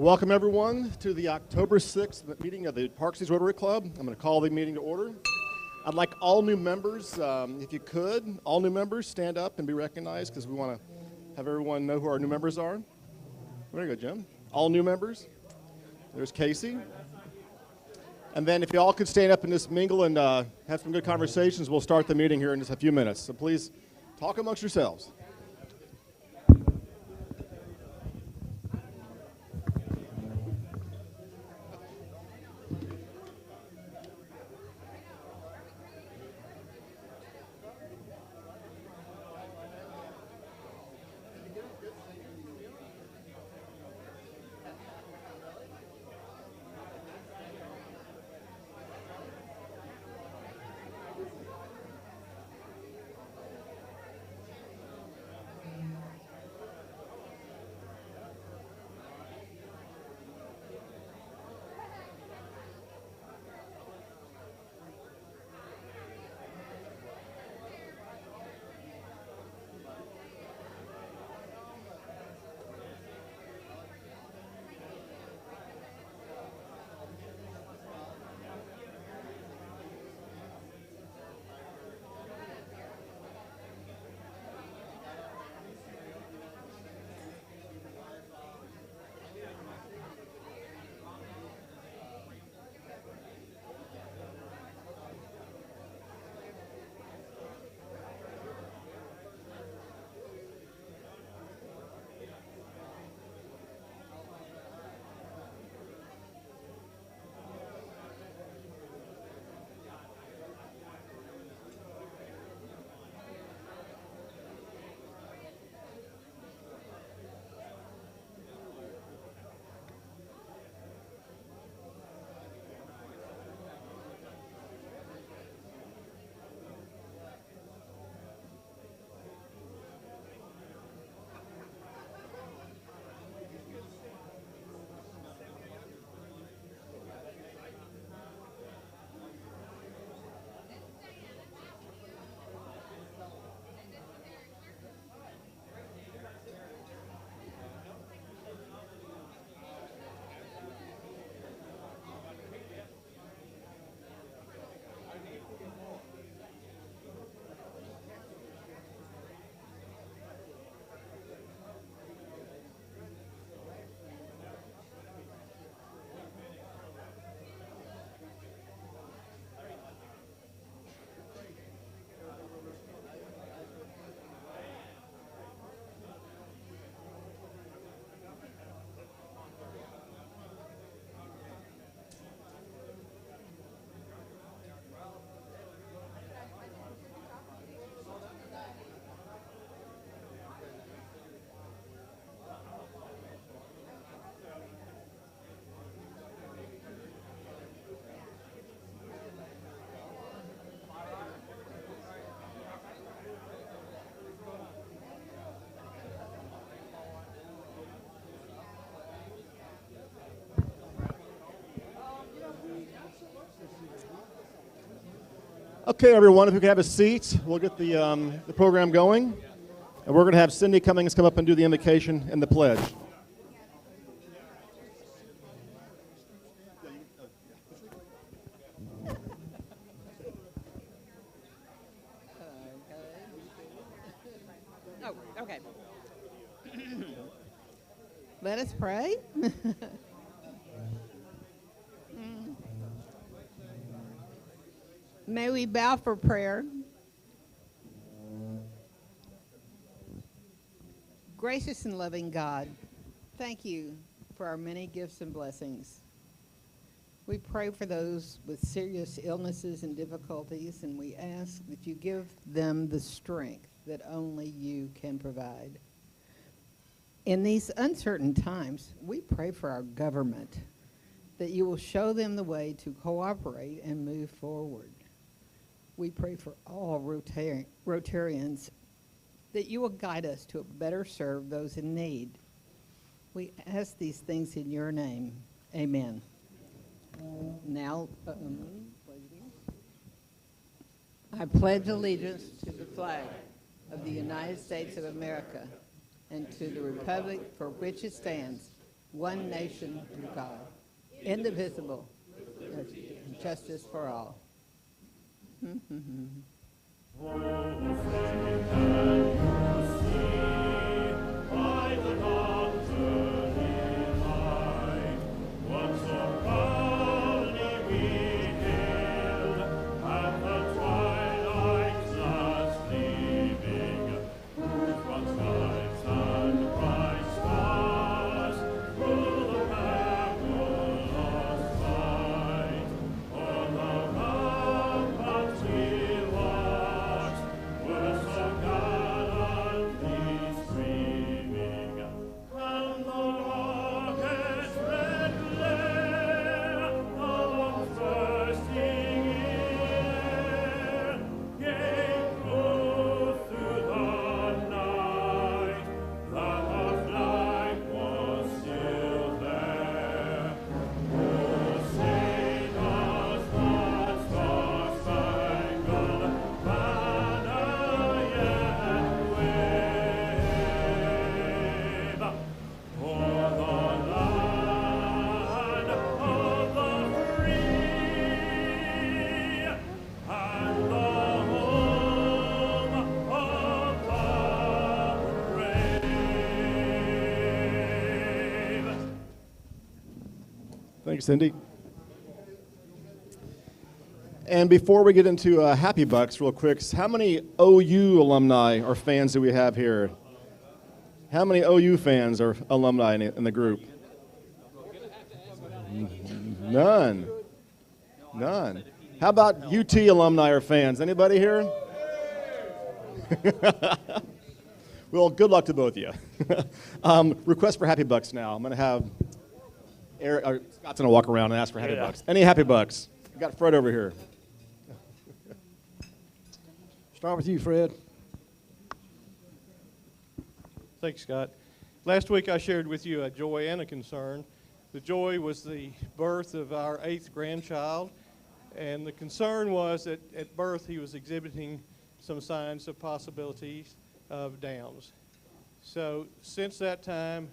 Welcome everyone to the October 6th meeting of the Park Cities Rotary Club. I'm going to call the meeting to order. I'd like all new members, if you could, all new members stand up and be recognized because we want to have everyone know who our new members are. There you go, Jim. All new members. There's KACEY. And then if you all could stand up and just mingle and have some good conversations, we'll start the meeting here in just a few minutes. So please talk amongst yourselves. Okay, everyone, if you could have a seat, we'll get the program going. And we're going to have Cindy Cummings come up and do the invocation and the pledge. Oh, okay. Let us pray. May we bow for prayer. Gracious and loving God, thank you for our many gifts and blessings. We pray for those with serious illnesses and difficulties, and we ask that you give them the strength that only you can provide. In these uncertain times, we pray for our government, that you will show them the way to cooperate and move forward. We pray for all Rotarians that you will guide us to better serve those in need. We ask these things in your name. Amen. Now, I pledge allegiance to the flag of the United States of America and to the republic for which it stands, one nation under God, indivisible, with justice for all. Thanks, Cindy. And before we get into Happy Bucks real quick, how many OU alumni or fans do we have here? How many OU fans or alumni in the group? None. None. How about UT alumni or fans? Anybody here? Well, good luck to both of you. Request for Happy Bucks now. I'm going to have Scott's going to walk around and ask for Happy Bucks. Any Happy Bucks? We got Fred over here. Start with you, Fred. Thanks, Scott. Last week I shared with you a joy and a concern. The joy was the birth of our 8th grandchild, and the concern was that at birth he was exhibiting some signs of possibilities of Downs. So since that time,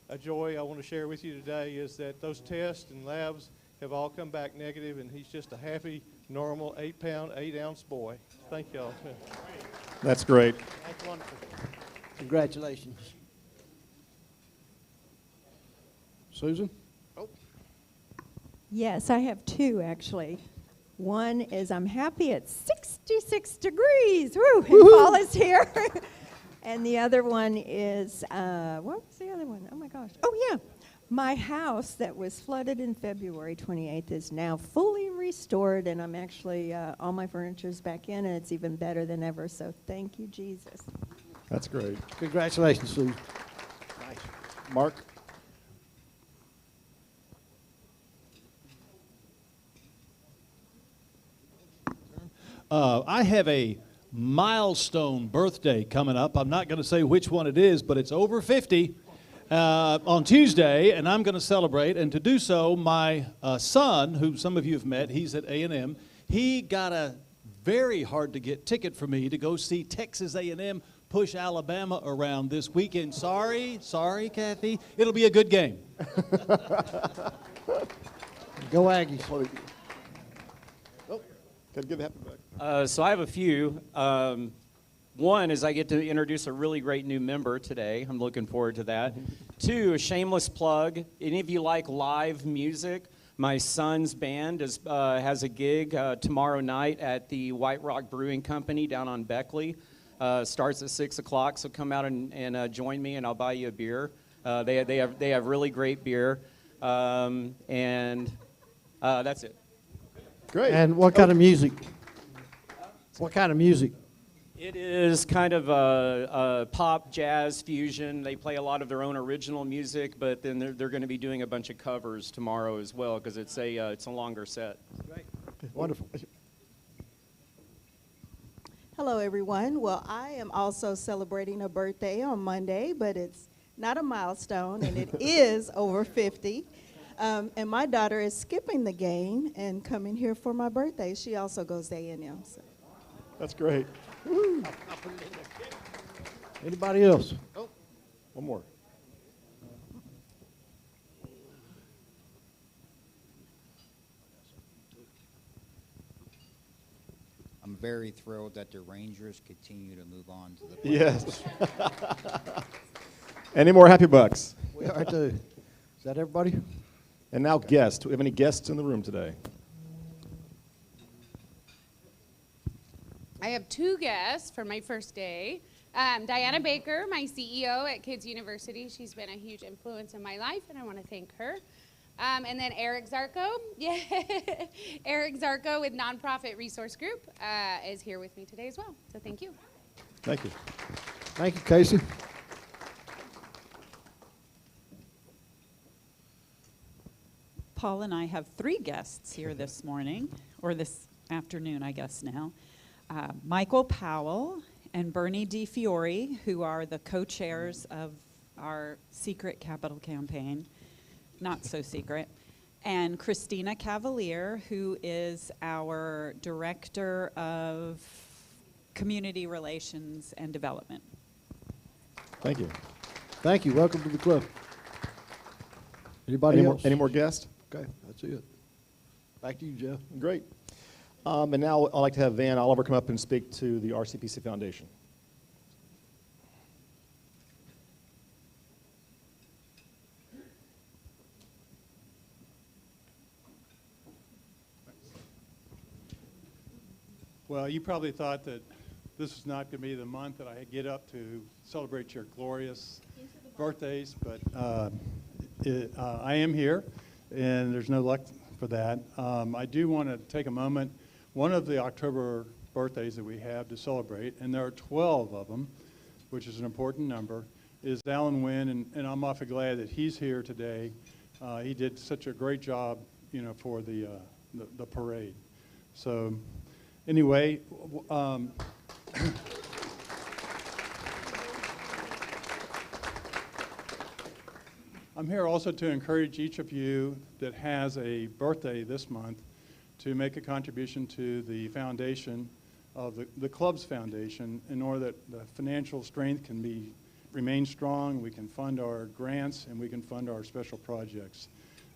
a joy I want to share with you today is that those tests and labs have all come back negative, and he's just a happy, normal 8-pound, 8-ounce boy. Thank y'all. That's great. That's wonderful. Congratulations. Susan? Yes, I have two, actually. One is I'm happy it's 66 degrees. Woo! And fall is here. And the other one is, what was the other one? Oh, my gosh. Oh, yeah. My house that was flooded in February 28th is now fully restored, and I'm actually, all my furniture's back in, and it's even better than ever. So thank you, Jesus. That's great. Congratulations, Susan. Nice. Mark? I have a milestone birthday coming up. I'm not going to say which one it is, but it's over 50 on Tuesday, and I'm going to celebrate. And to do so, my son, who some of you have met, he's at A&M, he got a very hard-to-get ticket for me to go see Texas A&M push Alabama around this weekend. Sorry, Kathy. It'll be a good game. Go Aggies. Oh, gotta give Happy Bucks. So I have a few. One is I get to introduce a really great new member today. I'm looking forward to that. Two, a shameless plug. Any of you like live music? My son's band has a gig tomorrow night at the White Rock Brewing Company down on Beckley. Starts at 6 o'clock, so come out and join me, and I'll buy you a beer. They have really great beer, and that's it. Great. And what kind of music? What kind of music? It is kind of a pop, jazz fusion. They play a lot of their own original music, but then they're going to be doing a bunch of covers tomorrow as well because it's a longer set. Great. Wonderful. Hello, everyone. Well, I am also celebrating a birthday on Monday, but it's not a milestone, and it is over 50. And my daughter is skipping the game and coming here for my birthday. She also goes to A&M. So. That's great. Woo. Anybody else? Oh, one more. I'm very thrilled that the Rangers continue to move on to the playoffs. Yes. Any more happy bucks? We are too. Is that everybody? And now guests. Do we have any guests in the room today? I have two guests for my first day. Diana Baker, my CEO at Kids University. She's been a huge influence in my life, and I want to thank her. And then Eric Zarko, yeah, Eric Zarko with Nonprofit Resource Group is here with me today as well. So thank you. Thank you. Thank you, Casey. Paul and I have three guests here this morning, or this afternoon, I guess now. Michael Powell and Bernie DeFiore, who are the co-chairs of our secret capital campaign, not so secret, and Christina Cavalier, who is our Director of Community Relations and Development. Thank you. Thank you. Welcome to the club. Anybody else? Any more guests? Okay, that's it. Back to you, Jeff. Great. And now I'd like to have Van Oliver come up and speak to the RCPC Foundation. Well, you probably thought that this was not going to be the month that I get up to celebrate your glorious birthdays, but I am here, and there's no luck for that. I do want to take a moment. One of the October birthdays that we have to celebrate, and there are 12 of them, which is an important number, is Alan Wynn, and I'm awfully glad that he's here today. He did such a great job, you know, for the parade. So anyway, I'm here also to encourage each of you that has a birthday this month to make a contribution to the foundation of the club's foundation in order that the financial strength can remain strong, we can fund our grants, and we can fund our special projects.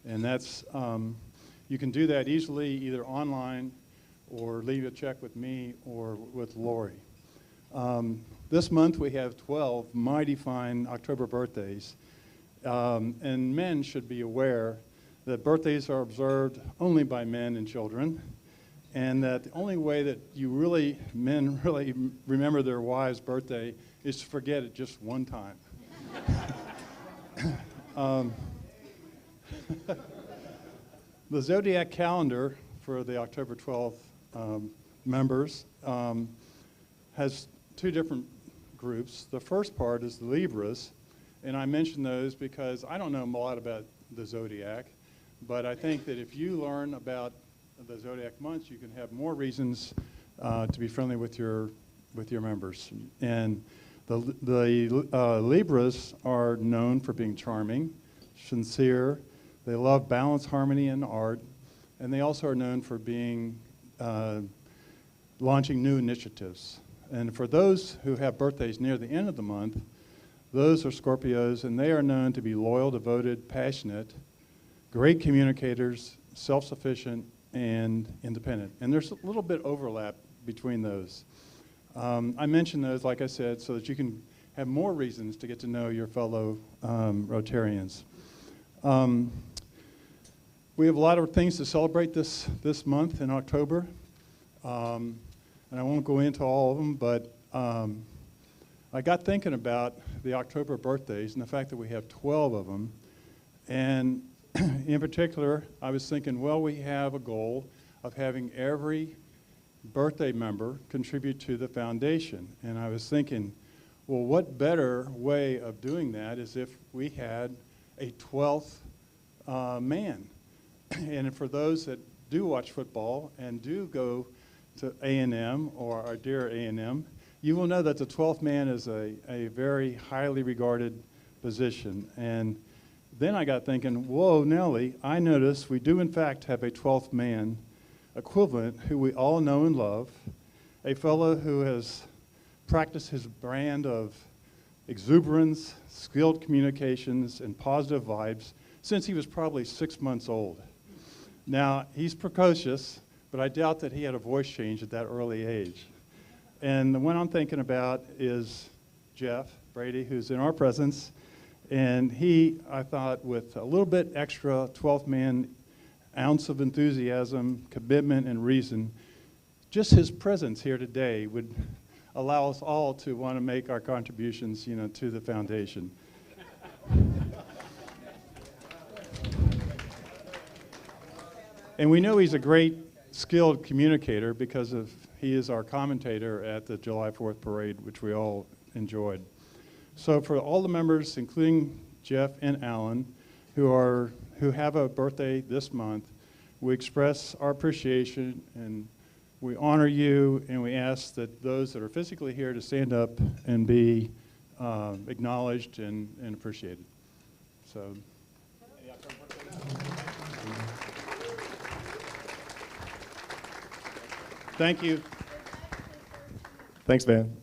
And that's, you can do that easily either online or leave a check with me or with Lori. This month we have 12 mighty fine October birthdays. And men should be aware that birthdays are observed only by men and children, and that the only way that men really remember their wife's birthday is to forget it just one time. The Zodiac calendar for the October 12th members has two different groups. The first part is the Libras, and I mention those because I don't know a lot about the Zodiac, but I think that if you learn about the Zodiac months, you can have more reasons to be friendly with your members. And the Libras are known for being charming, sincere. They love balance, harmony, and art, and they also are known for being launching new initiatives. And for those who have birthdays near the end of the month, those are Scorpios, and they are known to be loyal, devoted, passionate, great communicators, self-sufficient, and independent. And there's a little bit overlap between those. I mention those, like I said, so that you can have more reasons to get to know your fellow Rotarians. We have a lot of things to celebrate this month in October, and I won't go into all of them, but I got thinking about the October birthdays and the fact that we have 12 of them, and in particular, I was thinking, well, we have a goal of having every birthday member contribute to the foundation, and I was thinking, well, what better way of doing that is if we had a 12th man. And for those that do watch football and do go to A&M or our dear A&M, you will know that the 12th man is a very highly regarded position. And then I got thinking, whoa, Nellie, I noticed we do in fact have a 12th man equivalent who we all know and love, a fellow who has practiced his brand of exuberance, skilled communications, and positive vibes since he was probably 6 months old. Now, he's precocious, but I doubt that he had a voice change at that early age. And the one I'm thinking about is Jeff Brady, who's in our presence. And he, I thought, with a little bit extra 12th man ounce of enthusiasm, commitment, and reason, just his presence here today would allow us all to want to make our contributions, you know, to the foundation. And we know he's a great, skilled communicator because he is our commentator at the July 4th parade, which we all enjoyed. So for all the members, including Jeff and Alan, who have a birthday this month, we express our appreciation and we honor you, and we ask that those that are physically here to stand up and be acknowledged and appreciated. So. Thank you. Thanks, Van.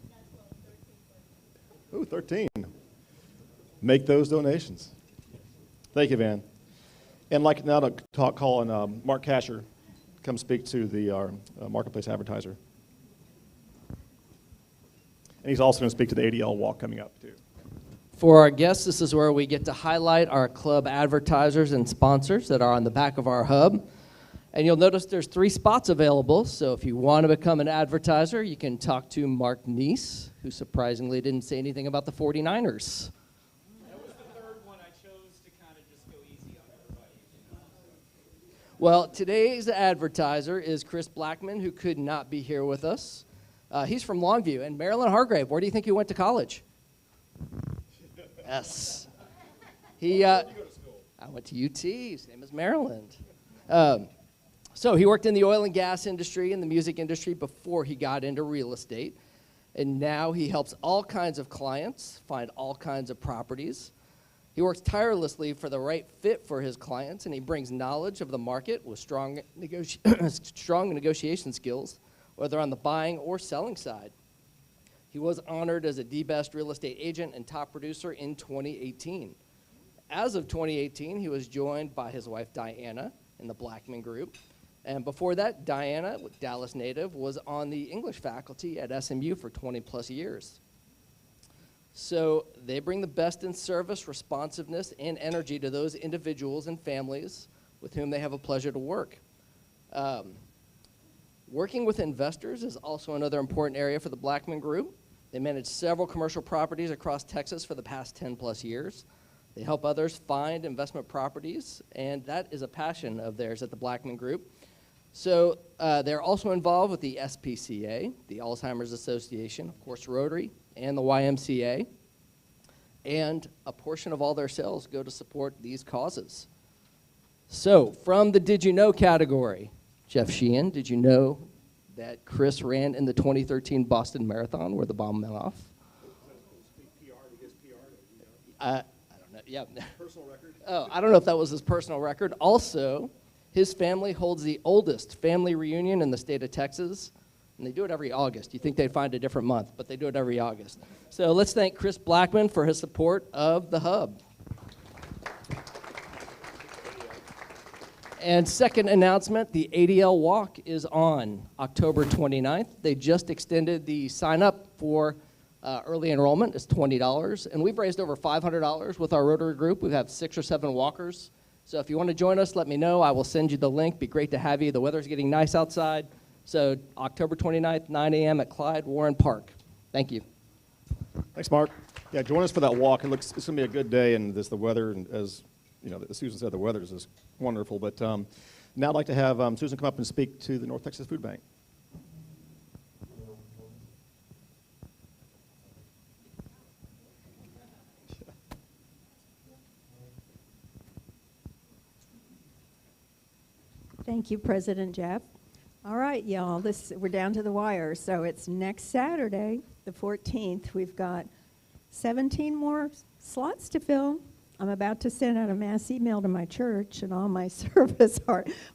Ooh, 13. Make those donations. Thank you, Van. And like now to call on Mark KASHAR, come speak to our marketplace advertiser. And he's also going to speak to the ADL walk coming up, too. For our guests, this is where we get to highlight our club advertisers and sponsors that are on the back of our hub. And you'll notice there's 3 spots available, so if you want to become an advertiser, you can talk to Mark NEACE, who surprisingly didn't say anything about the 49ers. That was the third one I chose to kind of just go easy on everybody. Well, today's advertiser is Chris Blackman, who could not be here with us. He's from Longview. And Marilyn Hargrave, where do you think he went to college? Yes. I went to UT, same as Maryland. So he worked in the oil and gas industry and the music industry before he got into real estate. And now he helps all kinds of clients find all kinds of properties. He works tirelessly for the right fit for his clients, and he brings knowledge of the market with strong negotiation skills, whether on the buying or selling side. He was honored as a D-Best real estate agent and top producer in 2018. As of 2018, he was joined by his wife, Diana, in the BLACKMAN group. And before that, Diana, Dallas native, was on the English faculty at SMU for 20-plus years. So they bring the best in service, responsiveness, and energy to those individuals and families with whom they have a pleasure to work. Working with investors is also another important area for the BLACKMAN group. They manage several commercial properties across Texas for the past 10-plus years. They help others find investment properties, and that is a passion of theirs at the BLACKMAN group. So they're also involved with the SPCA, the Alzheimer's Association, of course, Rotary, and the YMCA. And a portion of all their sales go to support these causes. So from the Did You Know category, Jeff Sheehan, did you know that Chris ran in the 2013 Boston Marathon where the bomb went off? I don't know. Yeah. Personal record? Oh, I don't know if that was his personal record. Also, his family holds the oldest family reunion in the state of Texas, and they do it every August. You'd think they'd find a different month, but they do it every August. So let's thank Chris Blackman for his support of the Hub. And second announcement, the ADL Walk is on October 29th. They just extended the sign-up for early enrollment. It's $20, and we've raised over $500 with our Rotary group. We have 6 or 7 walkers. So if you want to join us, let me know. I will send you the link. Be great to have you. The weather's getting nice outside. So October 29th, 9 a.m. at Clyde Warren Park. Thank you. Thanks, Mark. Yeah, join us for that walk. It's going to be a good day, and the weather, and as you know, as Susan said, the weather is just wonderful. But now I'd like to have Susan come up and speak to the North Texas Food Bank. Thank you, President Jeff. All right, y'all, we're down to the wire. So it's next Saturday, the 14th. We've got 17 more slots to fill. I'm about to send out a mass email to my church and all my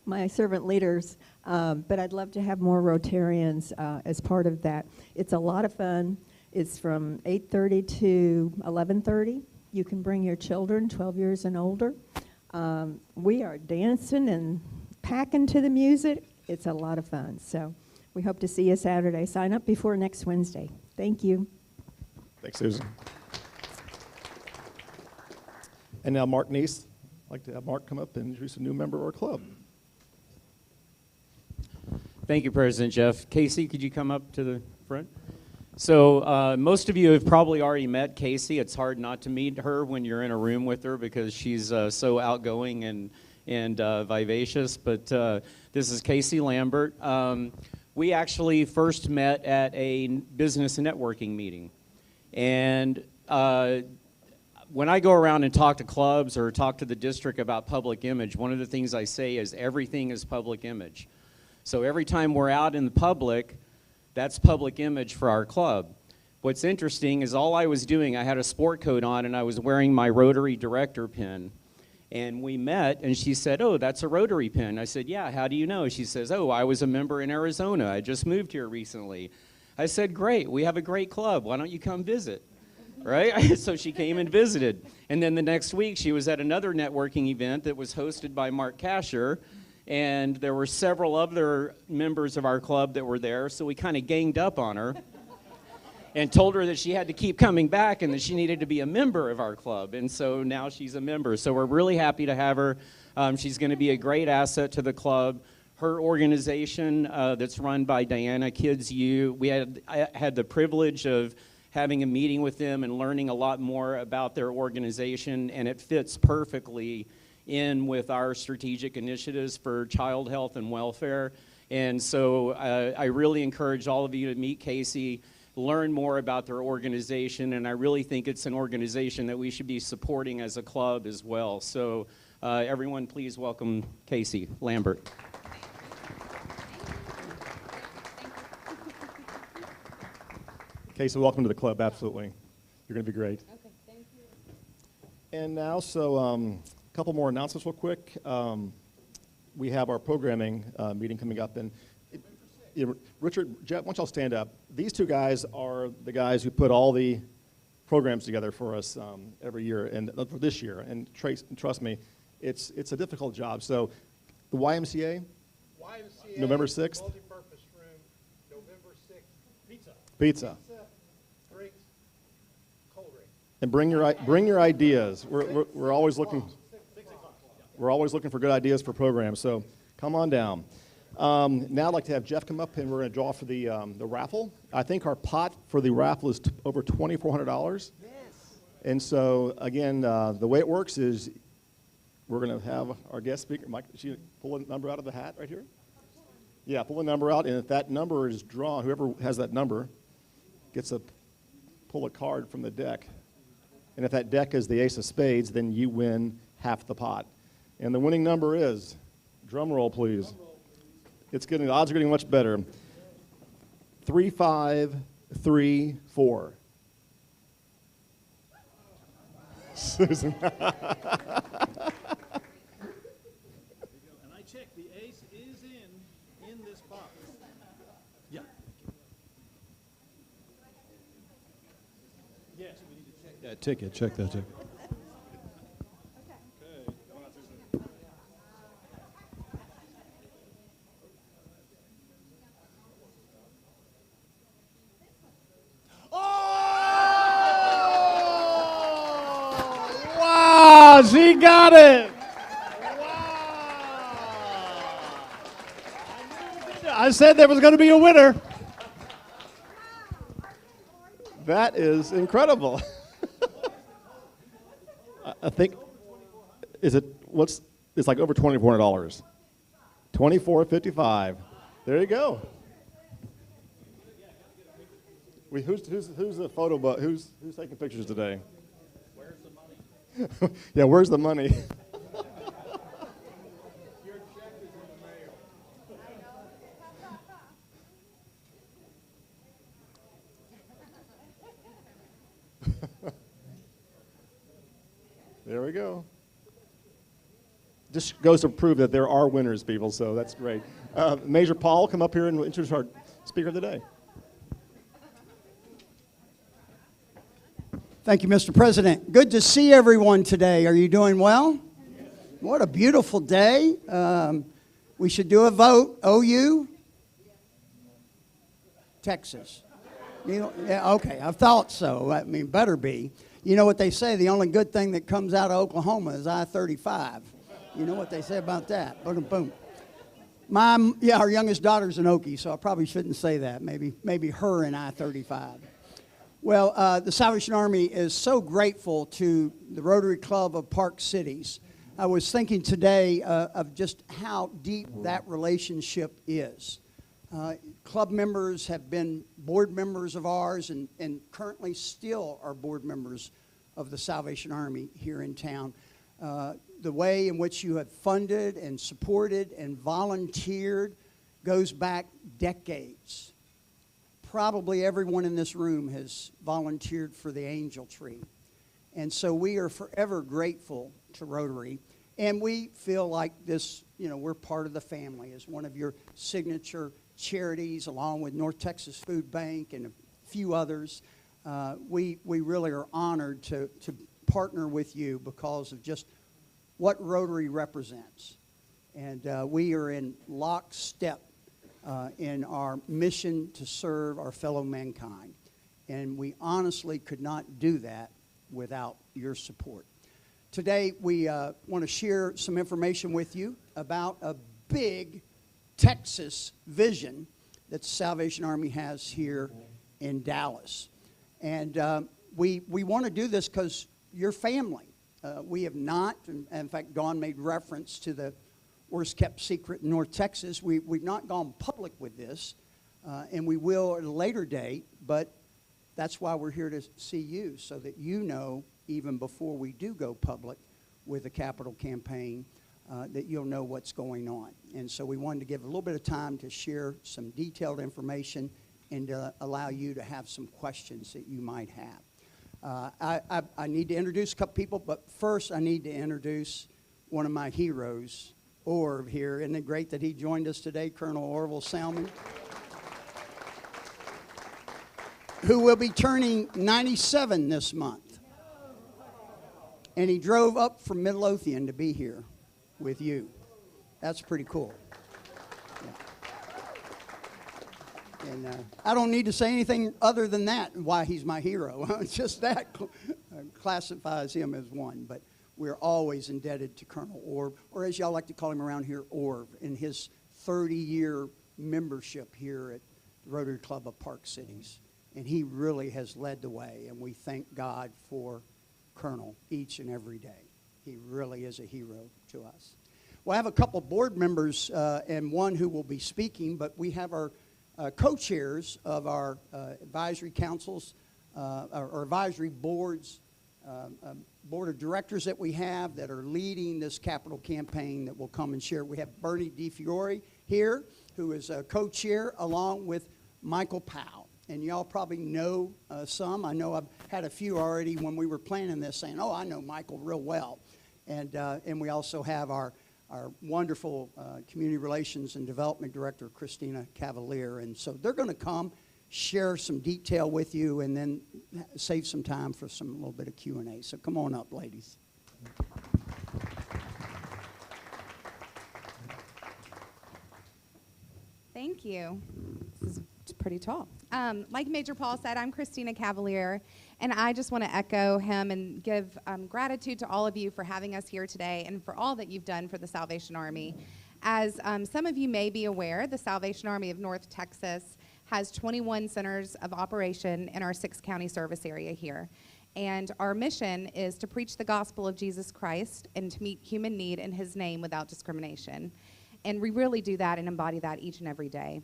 my servant leaders, but I'd love to have more Rotarians as part of that. It's a lot of fun. It's from 8:30 to 11:30. You can bring your children, 12 years and older. We are dancing and packing to the music. it's a lot of fun. So we hope to see you Saturday. Sign up before next Wednesday. Thank you. Thanks, Susan. And now Mark NEACE. I'd like to have Mark come up and introduce a new member of our club. Thank you, President Jeff. KACEY, could you come up to the front? So most of you have probably already met KACEY. It's hard not to meet her when you're in a room with her because she's so outgoing and vivacious. But this is KACEY Lambert. We actually first met at a business networking meeting. And when I go around and talk to clubs or talk to the district about public image, one of the things I say is everything is public image. So every time we're out in the public, that's public image for our club. What's interesting is all I was doing, I had a sport coat on and I was wearing my Rotary director pin. And we met and she said, oh, that's a Rotary pin. I said, yeah, how do you know? She says, oh, I was a member in Arizona. I just moved here recently. I said, great, we have a great club. Why don't you come visit? Right? So she came and visited. And then the next week she was at another networking event that was hosted by KASHAR. And there were several other members of our club that were there, so we kind of ganged up on her and told her that she had to keep coming back and that she needed to be a member of our club. And so now she's a member. So we're really happy to have her. She's going to be a great asset to the club. Her organization that's run by Diana, Kids U, I had the privilege of having a meeting with them and learning a lot more about their organization, and it fits perfectly in with our strategic initiatives for child health and welfare. And so I really encourage all of you to meet KACEY, learn more about their organization, and I really think it's an organization that we should be supporting as a club as well. So everyone please welcome KACEY Lambert. KACEY, welcome to the club, absolutely. You're going to be great. Okay, thank you. And now, so couple more announcements real quick. We have our programming meeting coming up. And Richard, Jeff, why don't y'all stand up? These two guys are the guys who put all the programs together for us every year, and for this year. And trust me, it's a difficult job. So the YMCA, November 6th. Multi-purpose room, November 6th. Pizza. Drinks, cold drink. And bring your ideas. We're always looking. We're always looking for good ideas for programs, so come on down. Now I'd like to have Jeff come up, and we're going to draw for the raffle. I think our pot for the raffle is over $2,400. Yes. And so, again, the way it works is we're going to have our guest speaker, Mike, pull a number out of the hat right here. Yeah, pull a number out, and if that number is drawn, whoever has that number gets pull a card from the deck. And if that deck is the ace of spades, then you win half the pot. And the winning number is, drum roll please. The odds are getting much better. 3534. Susan. And I checked, the ace is in this box. Yeah. Yes, we need to check that ticket. Check that ticket. She got it! Wow! I said there was going to be a winner. That is incredible. I think, it's like over $2,400. $2,455. There you go. Who's the photo? But who's taking pictures today? Where's the money? Yeah, where's the money? Your check is in the mail. There we go. Just goes to prove that there are winners, people, so that's great. Major Powell, come up here and introduce our speaker of the day. Thank you, Mr. President. Good to see everyone today. Are you doing well? What a beautiful day. We should do a vote. OU? Texas. You know, yeah, okay, I thought so. I mean, better be. You know what they say, the only good thing that comes out of Oklahoma is I-35. You know what they say about that. Boom, boom. Our youngest daughter's an Okie, so I probably shouldn't say that. Maybe her and I-35. Well, the Salvation Army is so grateful to the Rotary Club of Park Cities. I was thinking today of just how deep that relationship is. Club members have been board members of ours and currently still are board members of the Salvation Army here in town. The way in which you have funded and supported and volunteered goes back decades. Probably everyone in this room has volunteered for the Angel Tree. And so we are forever grateful to Rotary. And we feel like this, you know, we're part of the family as one of your signature charities, along with North Texas Food Bank and a few others. We really are honored to partner with you because of just what Rotary represents. And we are in lockstep in our mission to serve our fellow mankind. And we honestly could not do that without your support. Today, we want to share some information with you about a big Texas vision that the Salvation Army has here in Dallas. And we want to do this because you're family. We have not, in fact, Dawn made reference to the worst kept secret in North Texas. We've not gone public with this, and we will at a later date, but that's why we're here to see you, so that you know, even before we do go public with the capital campaign, that you'll know what's going on. And so we wanted to give a little bit of time to share some detailed information and to allow you to have some questions that you might have. I need to introduce a couple people, but first I need to introduce one of my heroes, Orv here. Isn't it great that he joined us today, Colonel Orville Salmon, who will be turning 97 this month. And he drove up from Midlothian to be here with you. That's pretty cool. Yeah. And I don't need to say anything other than that, why he's my hero. Just that classifies him as one. But we're always indebted to Colonel Orv, or as y'all like to call him around here, Orv, in his 30-year membership here at the Rotary Club of Park Cities. And he really has led the way, and we thank God for Colonel each and every day. He really is a hero to us. We'll have a couple board members and one who will be speaking, but we have our co-chairs of our advisory councils, or advisory boards, board of directors that we have that are leading this capital campaign that will come and share. We have Bernie DeFiore here, who is a co-chair, along with Michael Powell. And y'all probably know some. I know I've had a few already when we were planning this saying, oh, I know Michael real well. And we also have our wonderful Community Relations and Development Director, Christina Cavalier. And so they're going to come, share some detail with you, and then save some time for a little bit of Q&A. So come on up, ladies. Thank you. This is pretty tall. Like Major Paul said, I'm Christina Cavalier, and I just want to echo him and give gratitude to all of you for having us here today and for all that you've done for the Salvation Army. As some of you may be aware, the Salvation Army of North Texas has 21 centers of operation in our 6-county service area here. And our mission is to preach the gospel of Jesus Christ and to meet human need in his name without discrimination. And we really do that and embody that each and every day.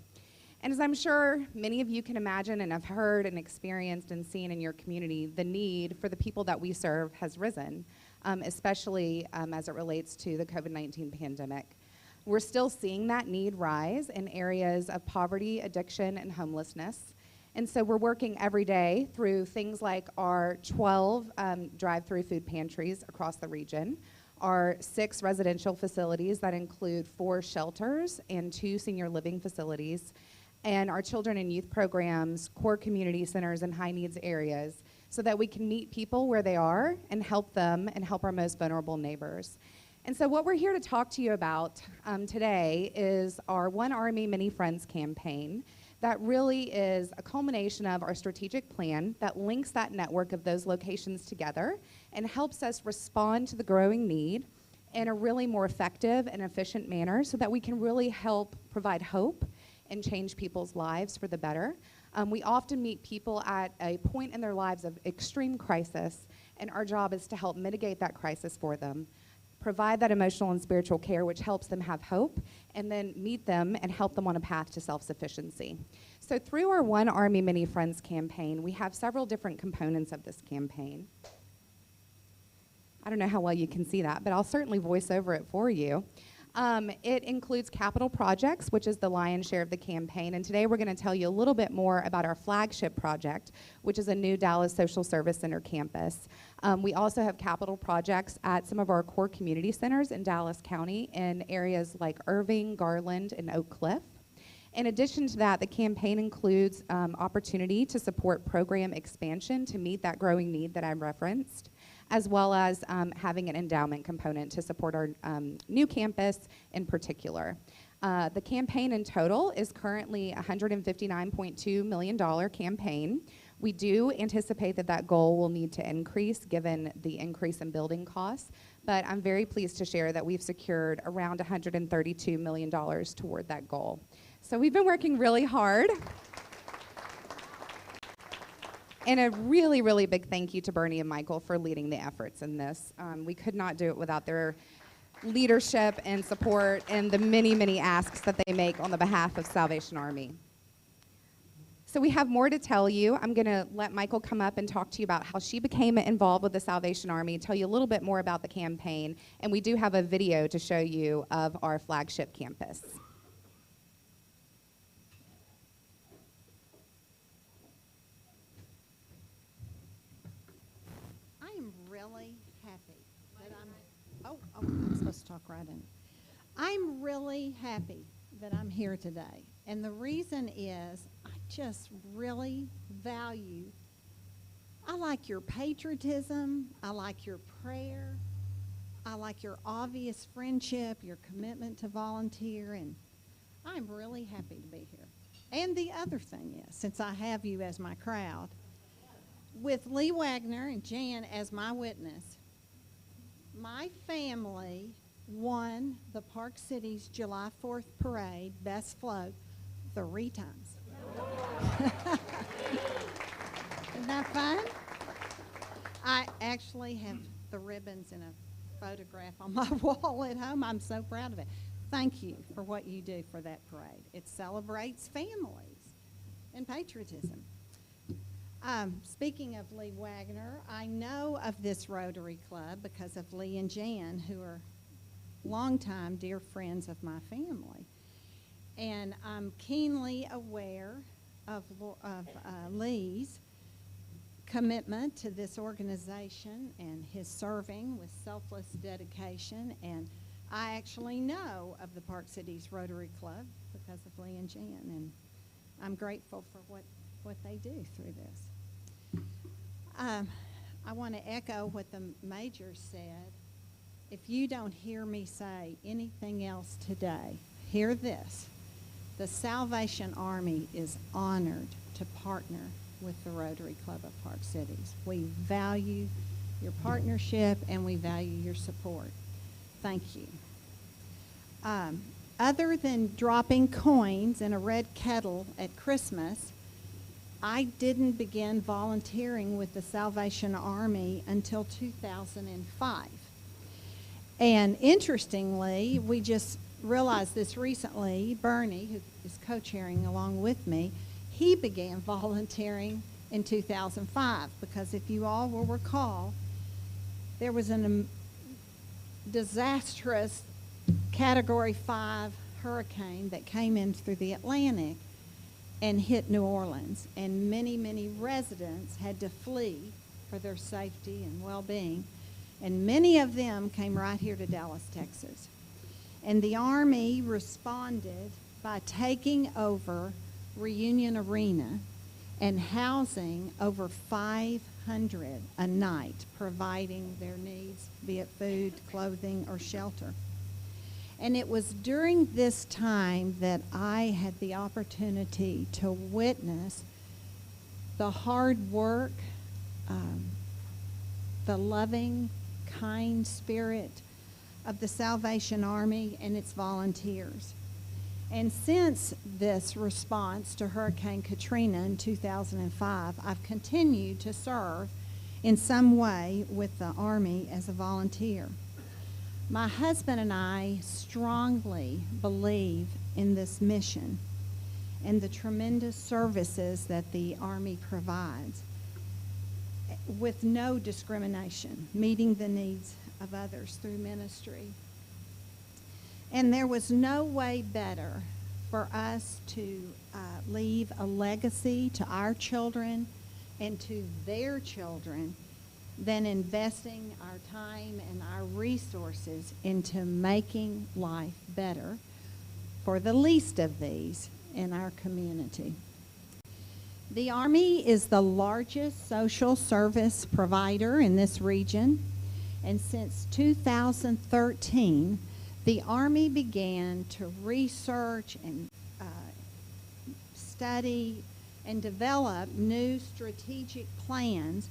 And as I'm sure many of you can imagine and have heard and experienced and seen in your community, the need for the people that we serve has risen, especially as it relates to the COVID-19 pandemic. We're still seeing that need rise in areas of poverty, addiction, and homelessness. And so we're working every day through things like our 12 drive-through food pantries across the region, our 6 residential facilities that include 4 shelters and 2 senior living facilities, and our children and youth programs, core community centers, and high needs areas, so that we can meet people where they are and help them and help our most vulnerable neighbors. And so what we're here to talk to you about today is our One Army, Many Friends campaign that really is a culmination of our strategic plan that links that network of those locations together and helps us respond to the growing need in a really more effective and efficient manner so that we can really help provide hope and change people's lives for the better. We often meet people at a point in their lives of extreme crisis, and our job is to help mitigate that crisis for them, provide that emotional and spiritual care which helps them have hope, and then meet them and help them on a path to self-sufficiency. So through our One Army, Many Friends campaign, we have several different components of this campaign. I don't know how well you can see that, but I'll certainly voice over it for you. It includes capital projects, which is the lion's share of the campaign, and today we're going to tell you a little bit more about our flagship project, which is a new Dallas Social Service Center campus. We also have capital projects at some of our core community centers in Dallas County in areas like Irving, Garland, and Oak Cliff. In addition to that, the campaign includes opportunity to support program expansion to meet that growing need that I referenced, as well as having an endowment component to support our new campus in particular. The campaign in total is currently a $159.2 million campaign. We do anticipate that that goal will need to increase given the increase in building costs, but I'm very pleased to share that we've secured around $132 million toward that goal. So we've been working really hard. And a really, really big thank you to Bernie and Michael for leading the efforts in this. We could not do it without their leadership and support and the many, many asks that they make on the behalf of Salvation Army. So we have more to tell you. I'm going to let Michael come up and talk to you about how she became involved with the Salvation Army, tell you a little bit more about the campaign, and we do have a video to show you of our flagship campus. I'm supposed to talk right in. I'm really happy that I'm here today. And the reason is I just really value, I like your patriotism, I like your prayer, I like your obvious friendship, your commitment to volunteer, and I'm really happy to be here. And the other thing is, since I have you as my crowd, with Lee Wagner and Jan as my witness, my family won the Park City's July 4th Parade Best Float 3 times. Isn't that fun? I actually have the ribbons in a photograph on my wall at home. I'm so proud of it. Thank you for what you do for that parade. It celebrates families and patriotism. Speaking of Lee Wagner, I know of this Rotary Club because of Lee and Jan, who are longtime dear friends of my family. And I'm keenly aware of Lee's commitment to this organization and his serving with selfless dedication. And I actually know of the Park Cities Rotary Club because of Lee and Jan, and I'm grateful for what they do through this. I want to echo what the Major said. If you don't hear me say anything else today, hear this. The Salvation Army is honored to partner with the Rotary Club of Park Cities. We value your partnership and we value your support. Thank you. Other than dropping coins in a red kettle at Christmas, I didn't begin volunteering with the Salvation Army until 2005. And interestingly, we just realized this recently, Bernie, who is co-chairing along with me, he began volunteering in 2005 because if you all will recall, there was a disastrous Category 5 hurricane that came in through the Atlantic and hit New Orleans, and many, many residents had to flee for their safety and well-being, and many of them came right here to Dallas, Texas. And the Army responded by taking over Reunion Arena and housing over 500 a night, providing their needs, be it food, clothing, or shelter. And it was during this time that I had the opportunity to witness the hard work, the loving, kind spirit of the Salvation Army and its volunteers. And since this response to Hurricane Katrina in 2005, I've continued to serve in some way with the Army as a volunteer. My husband and I strongly believe in this mission and the tremendous services that the Army provides with no discrimination, meeting the needs of others through ministry. And there was no way better for us to leave a legacy to our children and to their children than investing our time and our resources into making life better for the least of these in our community. The Army is the largest social service provider in this region, and since 2013, the Army began to research and study and develop new strategic plans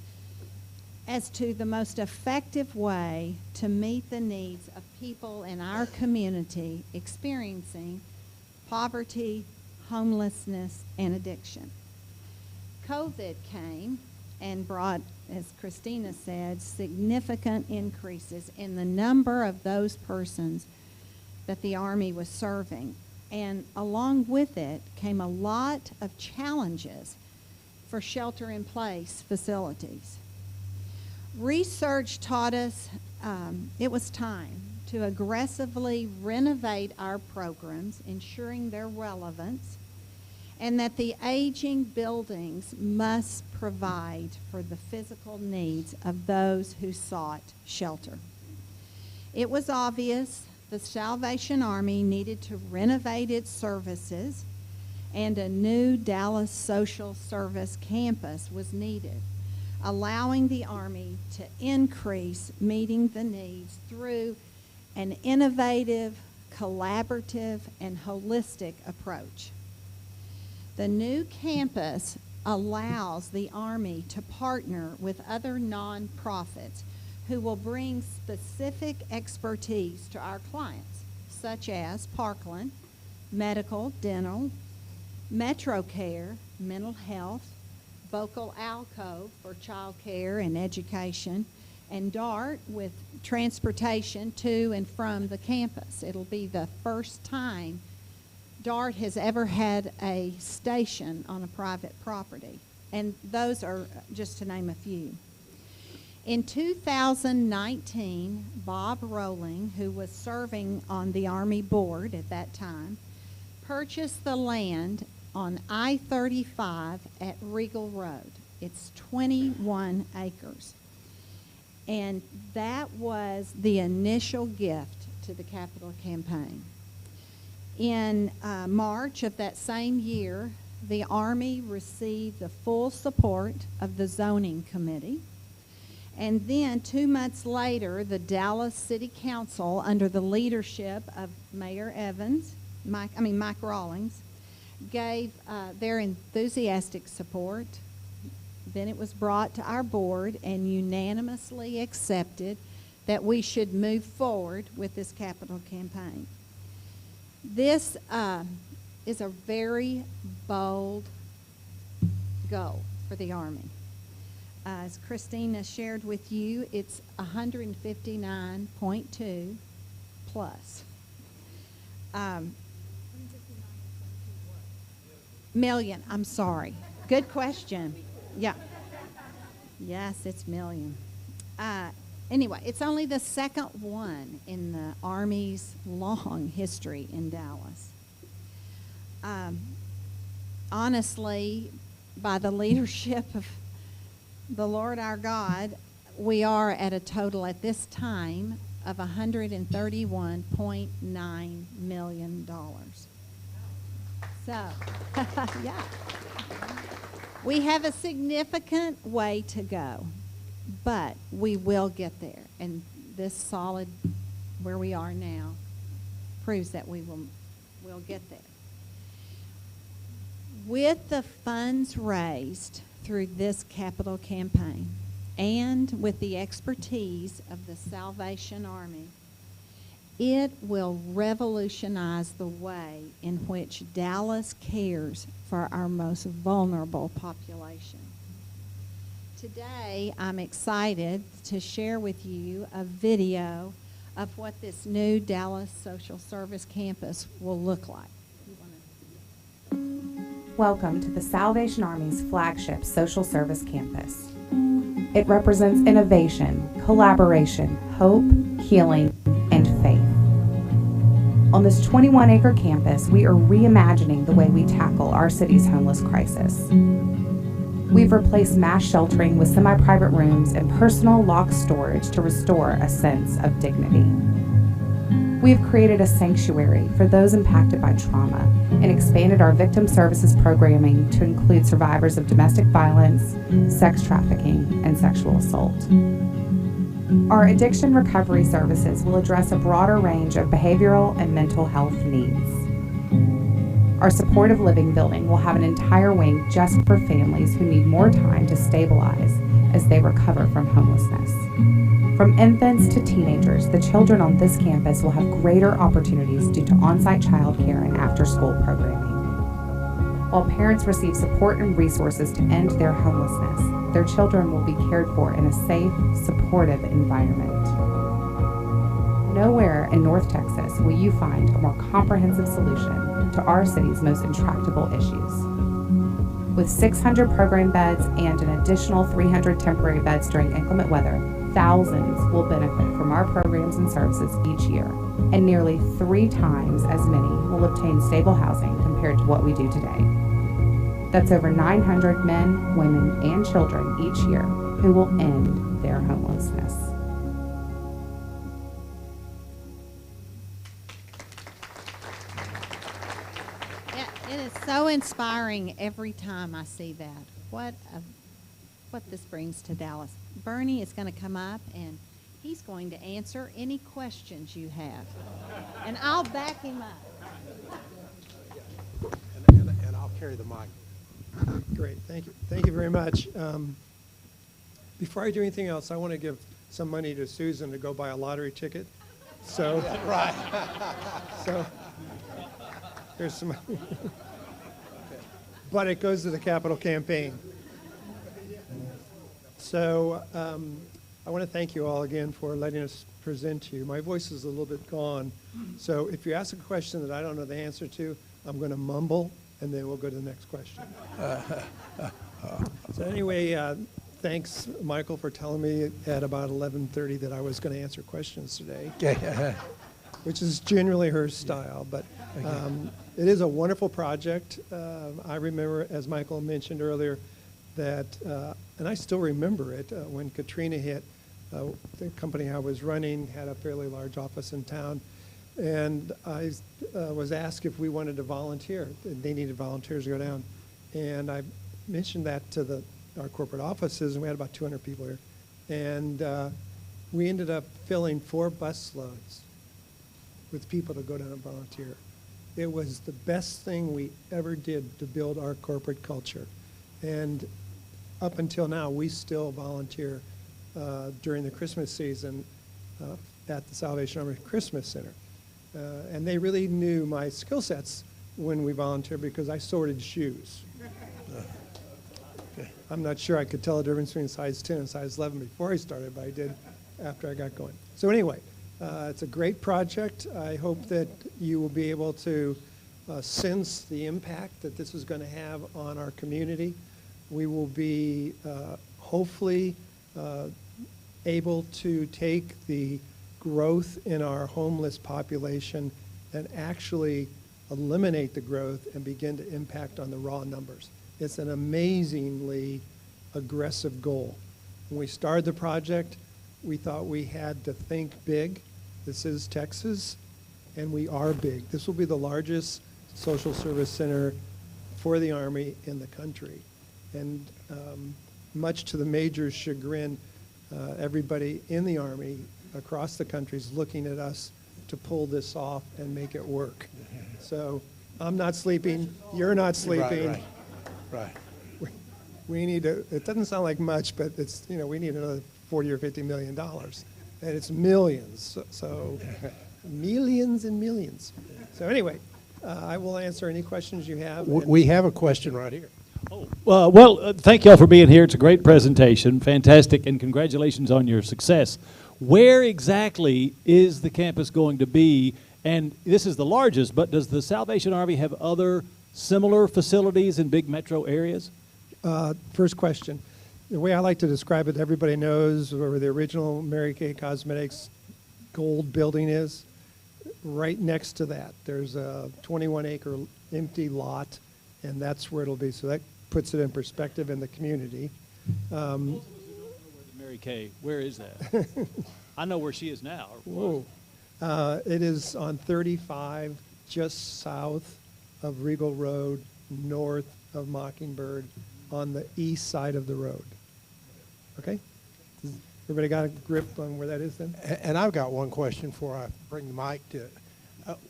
as to the most effective way to meet the needs of people in our community experiencing poverty, homelessness, and addiction. COVID came and brought, as Christina said, significant increases in the number of those persons that the Army was serving. And along with it came a lot of challenges for shelter-in-place facilities. Research taught us it was time to aggressively renovate our programs, ensuring their relevance, and that the aging buildings must provide for the physical needs of those who sought shelter. It was obvious the Salvation Army needed to renovate its services, and a new Dallas Social Service campus was needed, allowing the Army to increase meeting the needs through an innovative, collaborative, and holistic approach. The new campus allows the Army to partner with other nonprofits who will bring specific expertise to our clients, such as Parkland, medical, dental, Metro Care, mental health, Vocal Alcove for child care and education, and DART with transportation to and from the campus. It'll be the first time DART has ever had a station on a private property, and those are just to name a few. In 2019, Bob Rowling, who was serving on the Army board at that time, purchased the land on I-35 at Regal Road. It's 21 acres. And that was the initial gift to the capital campaign. In March of that same year, the Army received the full support of the zoning committee. And then 2 months later, the Dallas City Council, under the leadership of Mayor Mike Rawlings, gave their enthusiastic support. Then it was brought to our board and unanimously accepted that we should move forward with this capital campaign. This is a very bold goal for the Army. As Christina shared with you, it's 159.2 plus. Million, I'm sorry. Good question. Yeah. Yes, it's million. Anyway, it's only the second one in the Army's long history in Dallas. Honestly, by the leadership of the Lord our God, we are at a total at this time of $131.9 million. So, yeah. We have a significant way to go, but we will get there. And this solid, where we are now, proves that we'll get there. With the funds raised through this capital campaign and with the expertise of the Salvation Army, it will revolutionize the way in which Dallas cares for our most vulnerable population. Today, I'm excited to share with you a video of what this new Dallas Social Service Campus will look like. Welcome to the Salvation Army's flagship Social Service Campus. It represents innovation, collaboration, hope, healing, and faith. On this 21-acre campus, we are reimagining the way we tackle our city's homeless crisis. We've replaced mass sheltering with semi-private rooms and personal locked storage to restore a sense of dignity. We've created a sanctuary for those impacted by trauma and expanded our victim services programming to include survivors of domestic violence, sex trafficking, and sexual assault. Our addiction recovery services will address a broader range of behavioral and mental health needs. Our supportive living building will have an entire wing just for families who need more time to stabilize as they recover from homelessness. From infants to teenagers, the children on this campus will have greater opportunities due to on-site childcare and after-school programming. While parents receive support and resources to end their homelessness, their children will be cared for in a safe, supportive environment. Nowhere in North Texas will you find a more comprehensive solution to our city's most intractable issues. With 600 program beds and an additional 300 temporary beds during inclement weather, thousands will benefit from our programs and services each year, and nearly 3 times as many will obtain stable housing compared to what we do today. That's over 900 men, women, and children each year who will end their homelessness. It is so inspiring every time I see that. What this brings to Dallas. Bernie is going to come up and he's going to answer any questions you have. And I'll back him up. And I'll carry the mic. Great, thank you. Thank you very much. Before I do anything else, I want to give some money to Susan to go buy a lottery ticket. So, right. So, here's some money. But it goes to the capital campaign. So I want to thank you all again for letting us present to you. My voice is a little bit gone, so if you ask a question that I don't know the answer to, I'm going to mumble, and then we'll go to the next question. So anyway, thanks, Michael, for telling me at about 11:30 that I was going to answer questions today, which is generally her style, but it is a wonderful project. I remember, as Michael mentioned earlier, that, and I still remember it, when Katrina hit, the company I was running had a fairly large office in town, and I was asked if we wanted to volunteer. They needed volunteers to go down, and I mentioned that to our corporate offices, and we had about 200 people here, and we ended up filling 4 bus loads with people to go down and volunteer. It was the best thing we ever did to build our corporate culture. And up until now, we still volunteer during the Christmas season at the Salvation Army Christmas Center. And they really knew my skill sets when we volunteered because I sorted shoes. I'm not sure I could tell the difference between size 10 and size 11 before I started, but I did after I got going. So anyway, it's a great project. I hope that you will be able to sense the impact that this is going to have on our community. We will be hopefully able to take the growth in our homeless population and actually eliminate the growth and begin to impact on the raw numbers. It's an amazingly aggressive goal. When we started the project, we thought we had to think big. This is Texas, and we are big. This will be the largest social service center for the Army in the country. And much to the Major's chagrin, everybody in the Army across the country is looking at us to pull this off and make it work. So I'm not sleeping, you're not sleeping. Right. We need to, it doesn't sound like much, but it's, you know, we need another 40 or 50 million dollars. And it's millions, so millions and millions. So anyway, I will answer any questions you have. We have a question right here. Well, thank you all for being here. It's a great presentation, fantastic, and congratulations on your success. Where exactly is the campus going to be? And this is the largest, but does the Salvation Army have other similar facilities in big metro areas? First question. The way I like to describe it, everybody knows where the original Mary Kay Cosmetics gold building is. Right next to that, there's a 21-acre empty lot, and that's where it'll be. So that puts it in perspective in the community. Mary Kay, where is that? I know where she is now. Whoa. It is on 35, just south of Regal Road, north of Mockingbird, on the east side of the road. Okay? Does everybody got a grip on where that is then? And I've got one question before I bring the mic to it.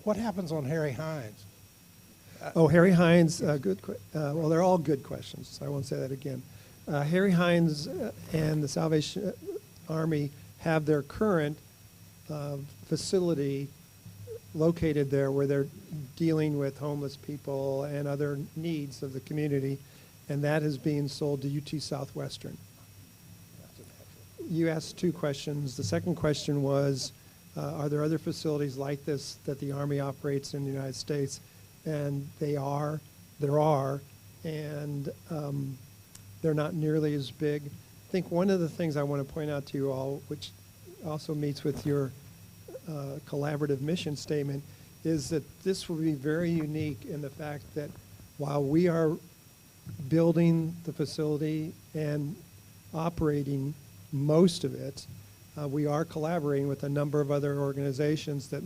What happens on Harry Hines? Harry Hines, well, they're all good questions. I won't say that again. Harry Hines and the Salvation Army have their current facility located there where they're dealing with homeless people and other needs of the community, and that is being sold to UT Southwestern. You asked two questions. The second question was, are there other facilities like this that the Army operates in the United States? And there are, and they're not nearly as big. I think one of the things I want to point out to you all, which also meets with your collaborative mission statement, is that this will be very unique in the fact that while we are building the facility and operating most of it, we are collaborating with a number of other organizations that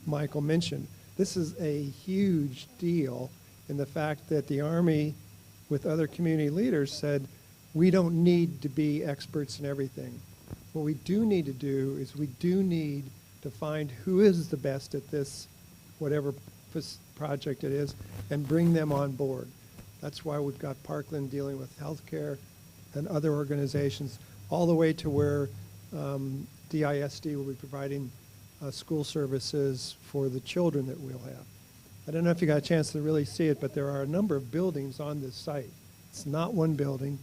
Michael mentioned. This is a huge deal in the fact that the Army, with other community leaders, said, we don't need to be experts in everything. What we do need to do is we do need to find who is the best at this, whatever project it is, and bring them on board. That's why we've got Parkland dealing with healthcare and other organizations, all the way to where DISD will be providing school services for the children that we'll have. I don't know if you got a chance to really see it, but there are a number of buildings on this site. It's not one building,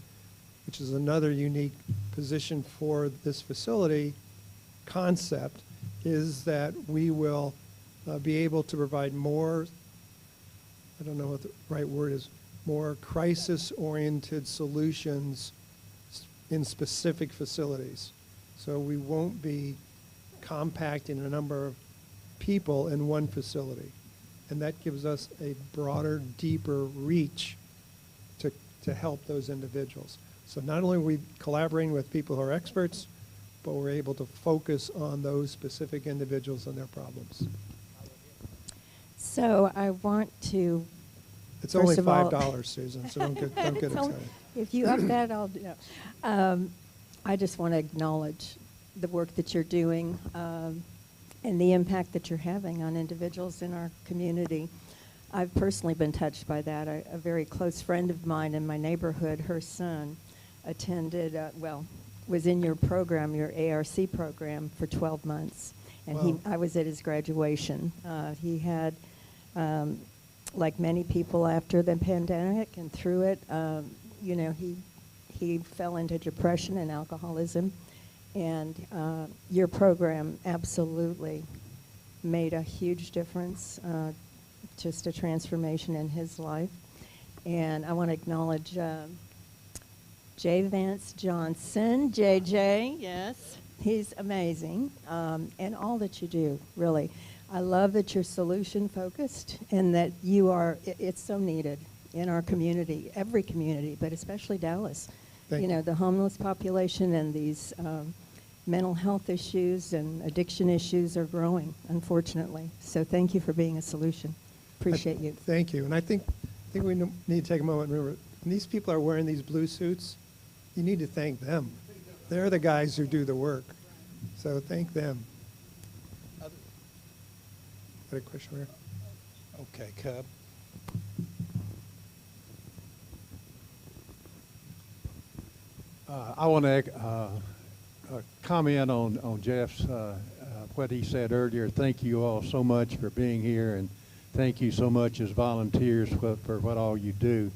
which is another unique position for this facility concept, is that we will be able to provide more, I don't know what the right word is, more crisis-oriented solutions in specific facilities. So we won't be compacting a number of people in one facility. And that gives us a broader, deeper reach to help those individuals. So not only are we collaborating with people who are experts, but we're able to focus on those specific individuals and their problems. So I want to. It's only $5, Susan, so don't get excited. If you up that, I'll do it. I just want to acknowledge the work that you're doing and the impact that you're having on individuals in our community. I've personally been touched by that. A very close friend of mine in my neighborhood, her son attended, was in your program, your ARC program, for 12 months. And Wow. I was at his graduation. He had, like many people after the pandemic and through it, you know, he fell into depression and alcoholism. And your program absolutely made a huge difference, just a transformation in his life. And I want to acknowledge J. Vance Johnson, JJ, yes, he's amazing, and all that you do, really. I love that you're solution-focused and that you are, it's so needed in our community, every community, but especially Dallas. Thank You know, the homeless population and these mental health issues and addiction issues are growing, unfortunately. So thank you for being a solution. Appreciate you. Thank you. And I think we need to take a moment and remember, And these people are wearing these blue suits. You need to thank them. They're the guys who do the work. So thank them. Got a question here? Okay, Cub. I want to comment on Jeff's, what he said earlier. Thank you all so much for being here, and thank you so much as volunteers for what all you do.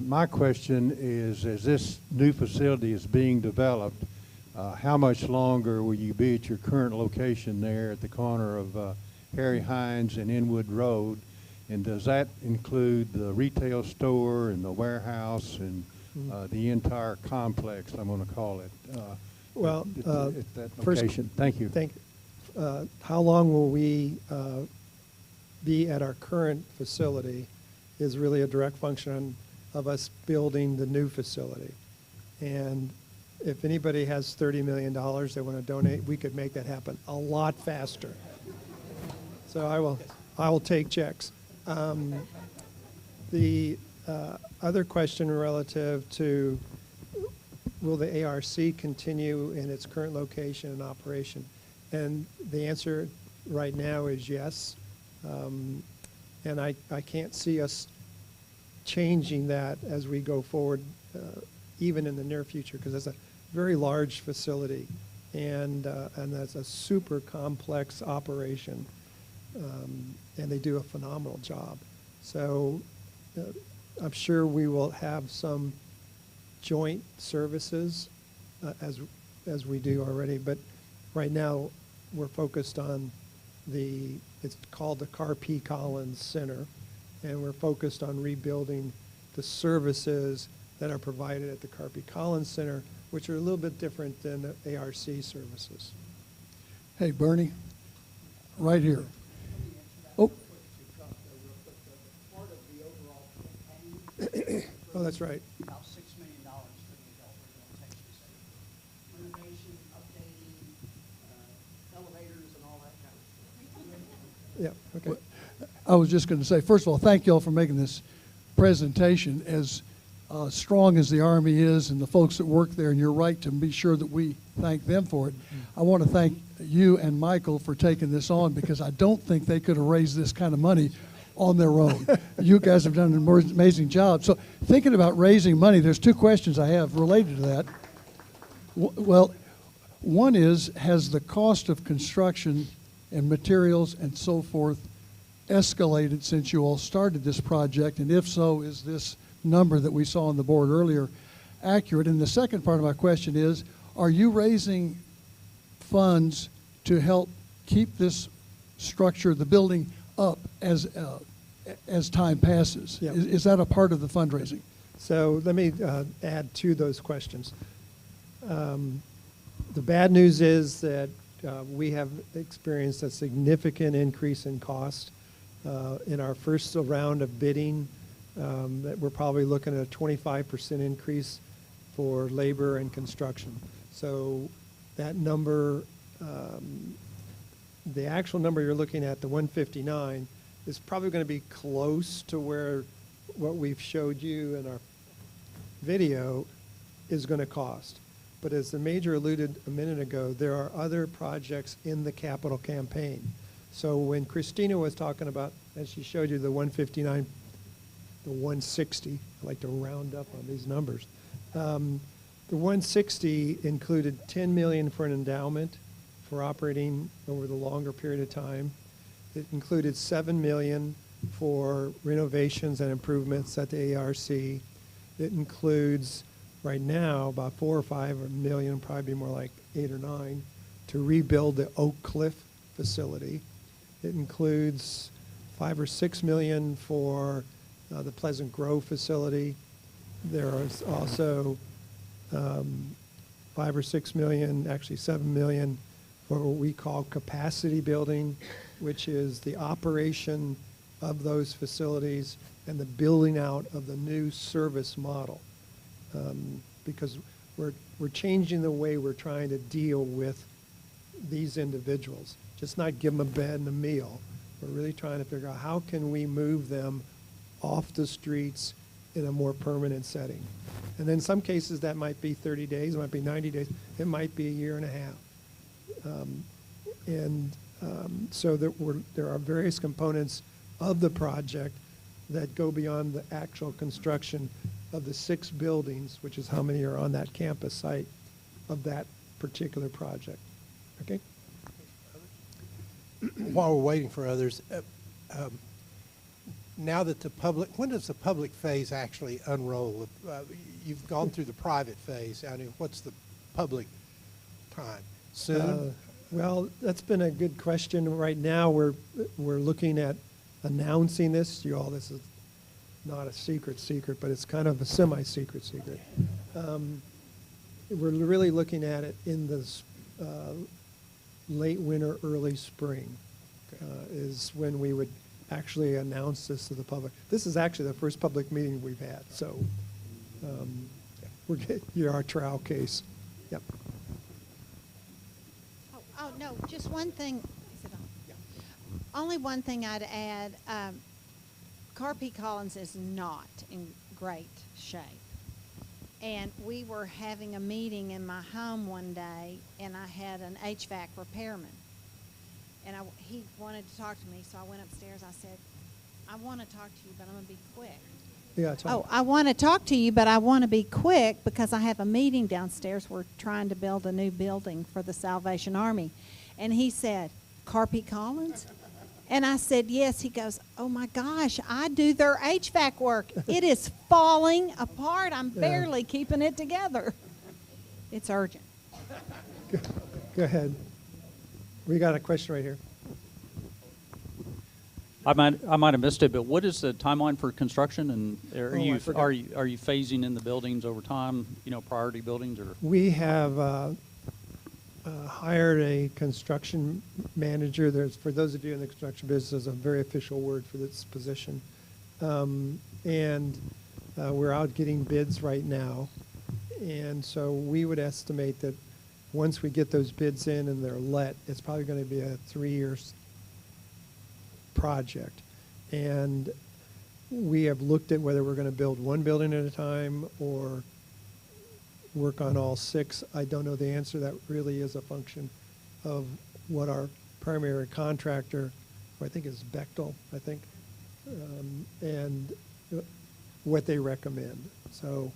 My question is, as this new facility is being developed, how much longer will you be at your current location there at the corner of Harry Hines and Inwood Road? And does that include the retail store and the warehouse and the entire complex, I'm going to call it? Well, at that first, location. Thank you. How long will we be at our current facility is really a direct function of us building the new facility. And if anybody has $30 million they want to donate, we could make that happen a lot faster. So I will take checks. The other question relative to will the ARC continue in its current location and operation? And the answer right now is yes. And I can't see us changing that as we go forward, even in the near future, because it's a very large facility, and that's a super complex operation, and they do a phenomenal job. So I'm sure we will have some joint services as we do already, but right now we're focused on it's called the Carp Collins Center, and we're focused on rebuilding the services that are provided at the Carp Collins Center, which are a little bit different than the ARC services. Hey, Bernie, right here. Oh. Oh, that's right. About $6 million for the adult rehabilitation center. Renovation, updating, elevators, and all that kind of stuff. Yeah, okay. I was just going to say, first of all, thank you all for making this presentation. As strong as the Army is and the folks that work there, and you're right to be sure that we thank them for it, I want to thank you and Michael for taking this on, because I don't think they could have raised this kind of money on their own. You guys have done an amazing job. So thinking about raising money, there's two questions I have related to that. Well, one is, has the cost of construction and materials and so forth escalated since you all started this project? And if so, is this number that we saw on the board earlier accurate? And the second part of my question is, are you raising funds to help keep this structure, the building, up as time passes? Yeah. Is that a part of the fundraising? So let me add to those questions. The bad news is that we have experienced a significant increase in cost. In our first round of bidding, that we're probably looking at a 25% increase for labor and construction. So that number, the actual number you're looking at, the 159, is probably going to be close to where what we've showed you in our video is going to cost. But as the Major alluded a minute ago, there are other projects in the capital campaign. So when Christina was talking about, as she showed you, the 159, the 160, I like to round up on these numbers. The 160 included $10 million for an endowment for operating over the longer period of time. It included $7 million for renovations and improvements at the ARC. It includes, right now, about 4 or 5 million, probably more like 8 or 9, to rebuild the Oak Cliff facility. It includes 5 or 6 million for the Pleasant Grove facility. There is also 5 or 6 million, actually 7 million, for what we call capacity building, which is the operation of those facilities and the building out of the new service model. Because we're changing the way we're trying to deal with these individuals. Just not give them a bed and a meal. We're really trying to figure out how can we move them off the streets in a more permanent setting. And in some cases, that might be 30 days, it might be 90 days, it might be a year and a half. So there are various components of the project that go beyond the actual construction of the 6 buildings, which is how many are on that campus site of that particular project. Okay? While we're waiting for others, now that the public, when does the public phase actually unroll? You've gone through the private phase. I mean, what's the public time? Soon? Well, that's been a good question. Right now, we're looking at announcing this. You all, this is not a secret, but it's kind of a semi-secret secret. We're really looking at it in this late winter, early spring is when we would actually announce this to the public. This is actually the first public meeting we've had, so you're our trial case. Yep. Oh, no, just one thing. Is it on? Yeah. Only one thing I'd add. Carp Collins is not in great shape. And we were having a meeting in my home one day, and I had an HVAC repairman. And he wanted to talk to me, so I went upstairs. I said, I want to talk to you, but I'm going to be quick. Yeah, I want to talk to you, but I want to be quick because I have a meeting downstairs. We're trying to build a new building for the Salvation Army. And he said, Carp Collins? And I said, yes. He goes, oh, my gosh, I do their HVAC work. It is falling apart. I'm barely keeping it together. It's urgent. Go ahead. We got a question right here. I might have missed it, but what is the timeline for construction, and are you phasing in the buildings over time? You know, priority buildings, or we have hired a construction manager. There's, for those of you in the construction business, there's a very official word for this position, and we're out getting bids right now, and so we would estimate that once we get those bids in and they're let, it's probably going to be a 3-year project. And we have looked at whether we're going to build one building at a time or work on all 6. I don't know the answer. That really is a function of what our primary contractor, who I think is Bechtel, and what they recommend. So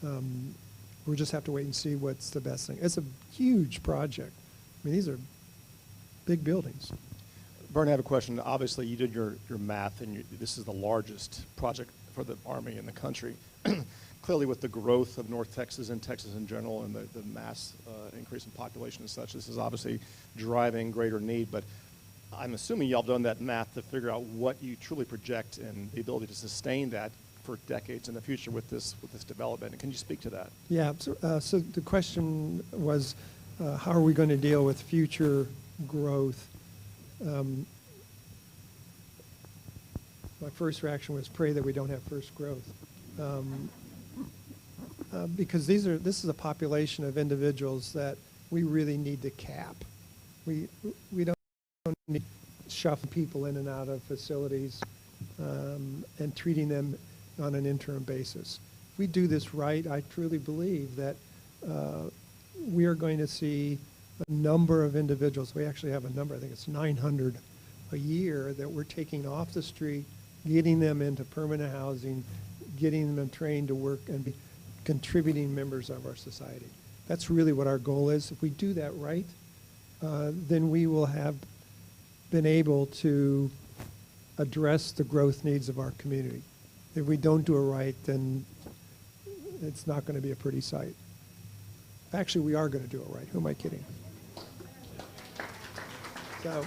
we'll just have to wait and see what's the best thing. It's a huge project. I mean, these are big buildings. Bernie, I have a question. Obviously, you did your math, and this is the largest project for the Army in the country. Clearly, with the growth of North Texas and Texas in general and the mass increase in population and such, this is obviously driving greater need. But I'm assuming y'all have done that math to figure out what you truly project and the ability to sustain that for decades in the future with this development. And can you speak to that? Yeah. So the question was, how are we going to deal with future growth? My first reaction was pray that we don't have first growth, because this is a population of individuals that we really need to cap. We don't need shuffling people in and out of facilities and treating them on an interim basis. If we do this right, I truly believe that we are going to see a number of individuals. We actually have a number, I think it's 900 a year, that we're taking off the street, getting them into permanent housing, getting them trained to work and be contributing members of our society. That's really what our goal is. If we do that right, then we will have been able to address the growth needs of our community. If we don't do it right, then it's not going to be a pretty sight. Actually, we are going to do it right. Who am I kidding? So,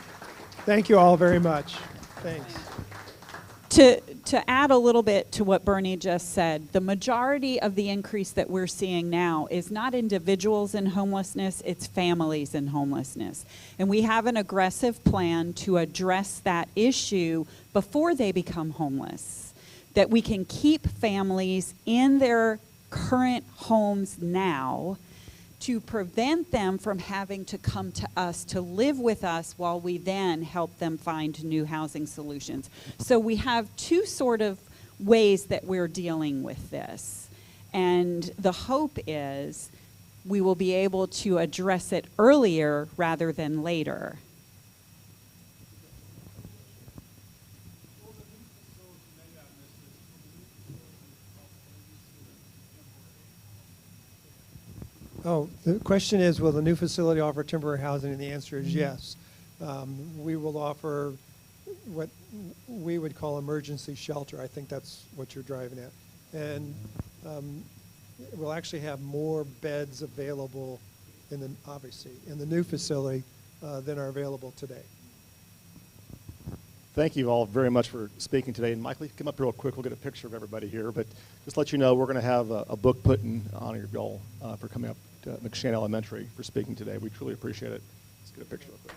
thank you all very much. Thanks. To add a little bit to what Bernie just said, the majority of the increase that we're seeing now is not individuals in homelessness, it's families in homelessness. And we have an aggressive plan to address that issue before they become homeless, that we can keep families in their current homes now to prevent them from having to come to us to live with us while we then help them find new housing solutions. So we have two sort of ways that we're dealing with this. And the hope is we will be able to address it earlier rather than later. Oh, the question is, will the new facility offer temporary housing? And the answer is yes. We will offer what we would call emergency shelter. I think that's what you're driving at. And we'll actually have more beds available obviously, in the new facility than are available today. Thank you all very much for speaking today. And Michael, come up real quick. We'll get a picture of everybody here. But just to let you know, we're going to have a book put in honor of y'all for coming up to McShane Elementary for speaking today. We truly appreciate it. Let's get a picture real quick.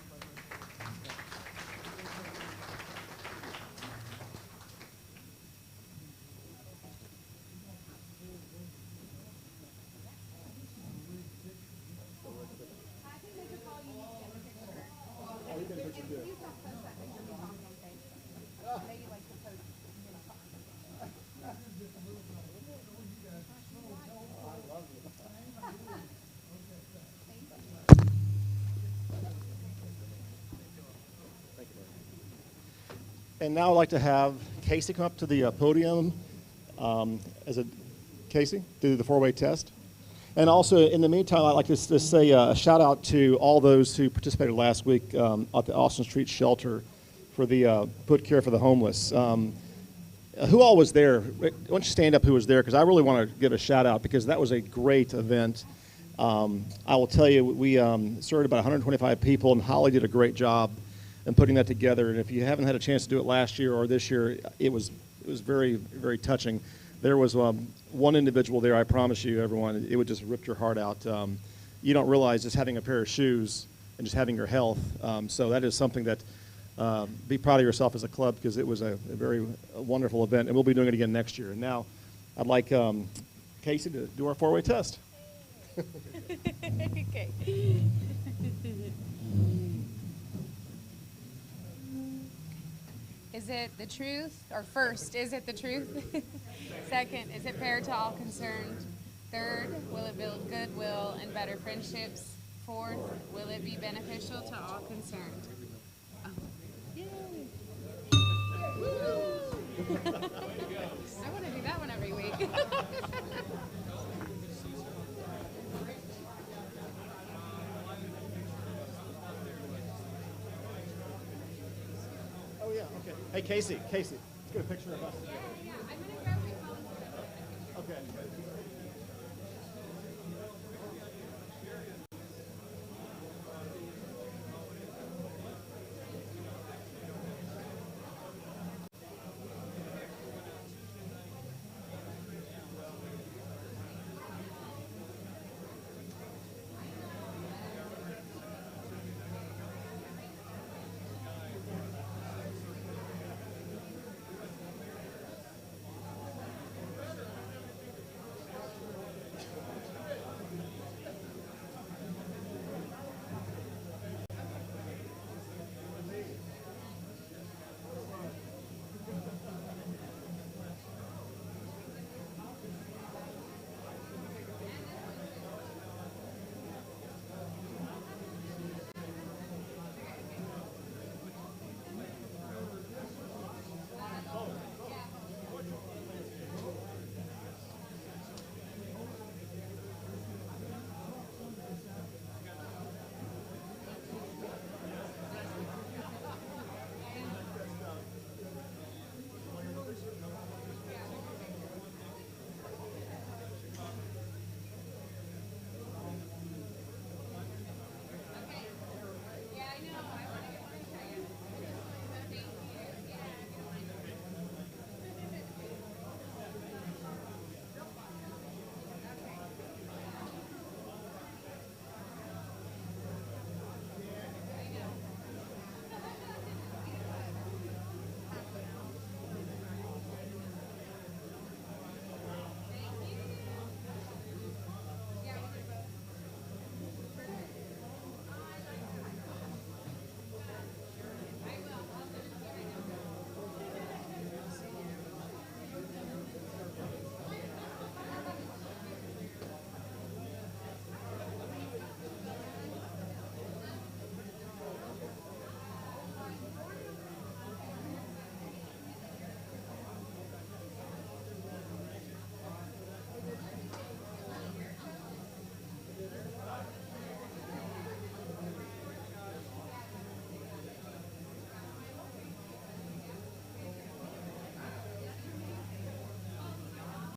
And now I'd like to have KACEY come up to the podium KACEY, do the four-way test. And also, in the meantime, I'd like to just say a shout out to all those who participated last week at the Austin Street Shelter for the Put Care for the Homeless. Who all was there? Why don't you stand up who was there, because I really want to give a shout out because that was a great event. I will tell you, we served about 125 people, and Holly did a great job in putting that together. And if you haven't had a chance to do it last year or this year, it was very, very touching. There was one individual there, I promise you, everyone, it would just rip your heart out. You don't realize just having a pair of shoes and just having your health. So that is something that, be proud of yourself as a club, because it was a very wonderful event, and we'll be doing it again next year. And now I'd like KACEY to do our four-way test. Okay. Is it the truth? Or first, is it the truth? Second, is it fair to all concerned? Third, will it build goodwill and better friendships? Fourth, will it be beneficial to all concerned? Oh. Yay. I want to do that one every week. Oh, yeah, okay. Hey, KACEY, let's get a picture of us.